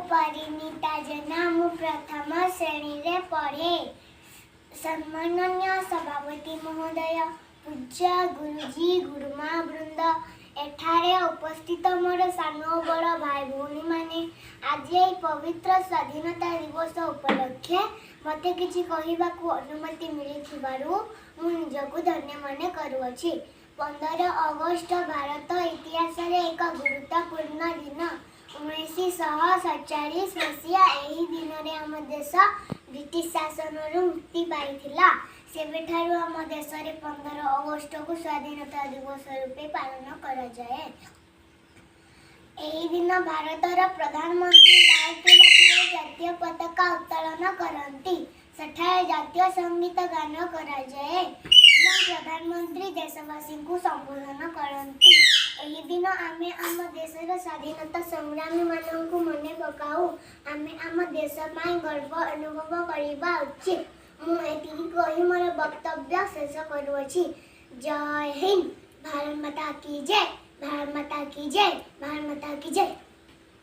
परिणीता जना मु प्रथम श्रेणी रे पढ़े। सम्माननीय सभापति महोदय, पूज्य गुरुजी गुरुमा वृंद, एठारे उपस्थित मोर सान और बड़ भाई भौणी माने आज ये पवित्र स्वाधीनता दिवस उपलक्षे मते किछि कहिबाकू अनुमति मिलिथिबारु मु निजकू धन्य मने करूअछि। 15 अगस्त भारत इतिहास रे एक गुरुत्वपूर्ण दिन। 1947 मसीहा एही दिन रे हम देश ब्रिटिश शासन मुक्ति पाइथिला। सेबेठारु हम देश रे 15 अगस्त को स्वाधीनता दिवस रूपे पालन करा जाए। एही दिन भारतर प्रधानमंत्री लाल किला जातीय पताका उत्तोलन करती। सेठारे जातीय संगीत गान करा जाए। प्रधानमंत्री देशवासी को संबोधन करती। एही दिन आमे आम देशर स्वाधीनता संग्रामी माननकु मने पकाऊ। आमे आम देश पाई गर्व अनुभव करिबा उचित। मु एतिकी कहि मोर वक्तव्य शेष करूअछि। जय हिंद। भारत माता की जय। भारत माता की जय। भारत माता की जय।